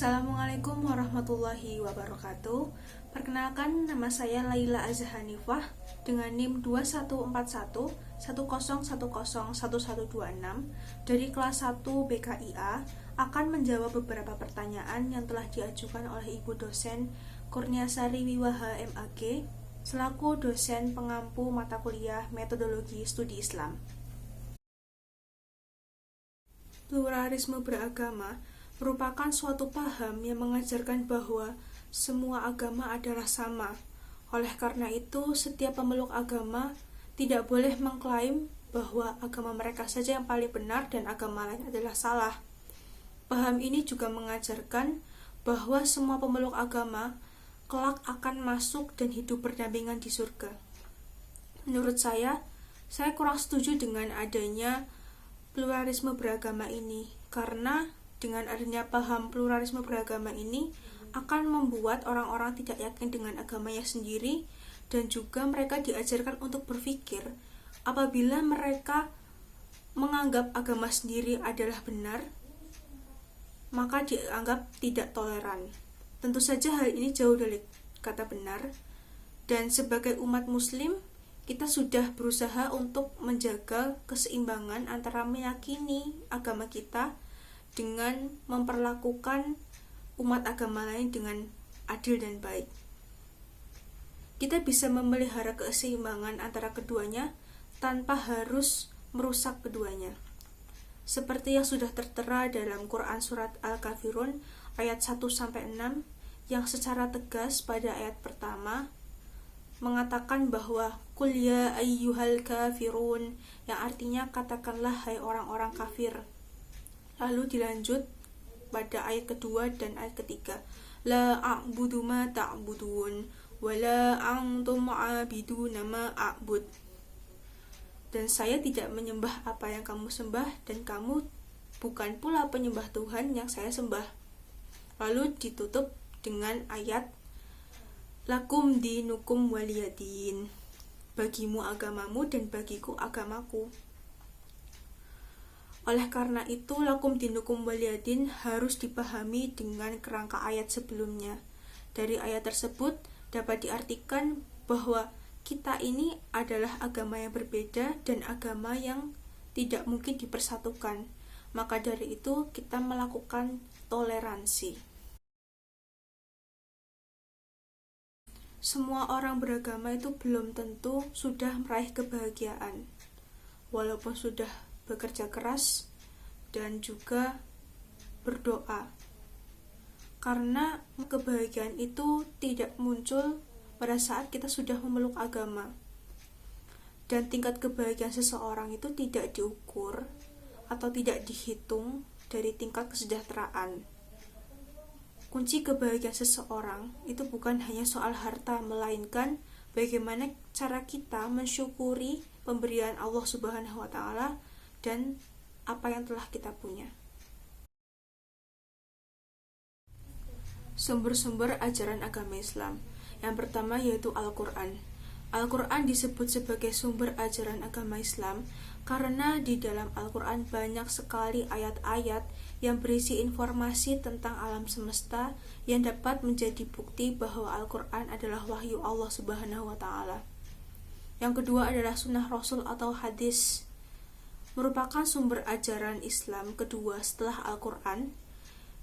Assalamualaikum warahmatullahi wabarakatuh. Perkenalkan, nama saya Laila Azhanifah dengan NIM 214110101126 dari kelas 1 BKIA akan menjawab beberapa pertanyaan yang telah diajukan oleh Ibu dosen Kurniasari Wiwaha MAG selaku dosen pengampu mata kuliah Metodologi Studi Islam. Pluralisme beragama merupakan suatu paham yang mengajarkan bahwa semua agama adalah sama. Oleh karena itu, setiap pemeluk agama tidak boleh mengklaim bahwa agama mereka saja yang paling benar dan agama lain adalah salah. Paham ini juga mengajarkan bahwa semua pemeluk agama kelak akan masuk dan hidup berdampingan di surga. Menurut saya kurang setuju dengan adanya pluralisme beragama ini, karena dengan adanya paham pluralisme beragama ini akan membuat orang-orang tidak yakin dengan agamanya sendiri, dan juga mereka diajarkan untuk berpikir apabila mereka menganggap agama sendiri adalah benar, maka dianggap tidak toleran. Tentu saja hal ini jauh dari kata benar, dan sebagai umat muslim kita sudah berusaha untuk menjaga keseimbangan antara meyakini agama kita dengan memperlakukan umat agama lain dengan adil dan baik. Kita bisa memelihara keseimbangan antara keduanya tanpa harus merusak keduanya. Seperti yang sudah tertera dalam Quran Surat Al-Kafirun ayat 1-6 yang secara tegas pada ayat pertama mengatakan bahwa Qul ya ayyuhal kafirun, yang artinya katakanlah hai orang-orang kafir. Lalu dilanjut pada ayat kedua dan ayat ketiga, la a'budu ma ta'budun wa la antum a'abiduna ma a'bud, dan saya tidak menyembah apa yang kamu sembah dan kamu bukan pula penyembah Tuhan yang saya sembah. Lalu ditutup dengan ayat lakum dinukum waliyadin, bagimu agamamu dan bagiku agamaku. Oleh karena itu, lakum dinukum waliyadin harus dipahami dengan kerangka ayat sebelumnya. Dari ayat tersebut dapat diartikan bahwa kita ini adalah agama yang berbeda dan agama yang tidak mungkin dipersatukan. Maka dari itu kita melakukan toleransi. Semua orang beragama itu belum tentu sudah meraih kebahagiaan, walaupun sudah bekerja keras dan juga berdoa, karena kebahagiaan itu tidak muncul pada saat kita sudah memeluk agama, dan tingkat kebahagiaan seseorang itu tidak diukur atau tidak dihitung dari tingkat kesejahteraan. Kunci kebahagiaan seseorang itu bukan hanya soal harta, melainkan bagaimana cara kita mensyukuri pemberian Allah Subhanahu wa Ta'ala dan apa yang telah kita punya. Sumber-sumber ajaran agama Islam. Yang pertama yaitu Al-Quran. Al-Quran disebut sebagai sumber ajaran agama Islam karena di dalam Al-Quran banyak sekali ayat-ayat yang berisi informasi tentang alam semesta yang dapat menjadi bukti bahwa Al-Quran adalah wahyu Allah Subhanahu wa Ta'ala. Yang kedua adalah sunnah Rasul atau hadis, merupakan sumber ajaran Islam kedua setelah Al-Quran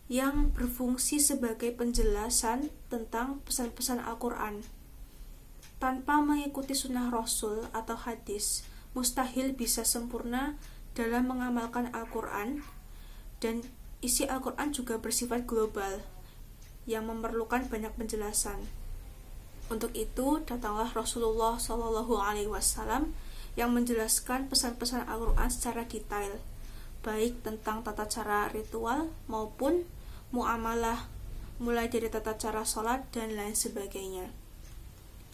yang berfungsi sebagai penjelasan tentang pesan-pesan Al-Quran. Tanpa mengikuti sunnah Rasul atau hadis, mustahil bisa sempurna dalam mengamalkan Al-Quran, dan isi Al-Quran juga bersifat global yang memerlukan banyak penjelasan. Untuk itu, datanglah Rasulullah SAW yang menjelaskan pesan-pesan Al-Quran secara detail, baik tentang tata cara ritual maupun muamalah, mulai dari tata cara sholat dan lain sebagainya.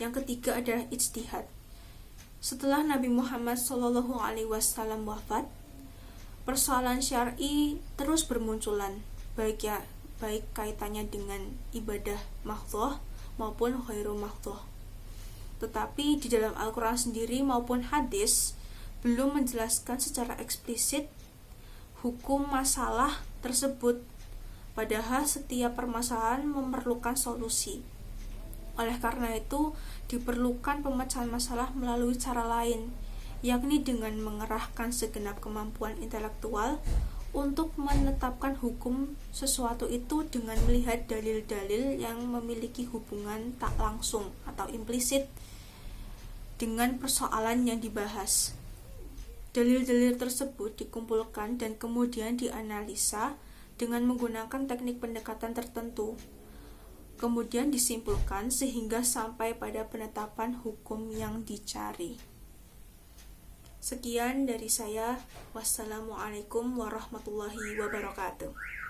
Yang ketiga adalah ijtihad. Setelah Nabi Muhammad SAW wafat, persoalan syar'i terus bermunculan, baik kaitannya dengan ibadah mahdhah maupun ghairu mahdhah. Tetapi di dalam Al-Quran sendiri maupun hadis belum menjelaskan secara eksplisit hukum masalah tersebut Padahal setiap permasalahan memerlukan solusi. Oleh karena itu, diperlukan pemecahan masalah melalui cara lain, yakni dengan mengerahkan segenap kemampuan intelektual untuk menetapkan hukum sesuatu itu dengan melihat dalil-dalil yang memiliki hubungan tak langsung atau implisit dengan persoalan yang dibahas. Dalil-dalil tersebut dikumpulkan dan kemudian dianalisa dengan menggunakan teknik pendekatan tertentu. Kemudian disimpulkan sehingga sampai pada penetapan hukum yang dicari. Sekian dari saya. Wassalamualaikum warahmatullahi wabarakatuh.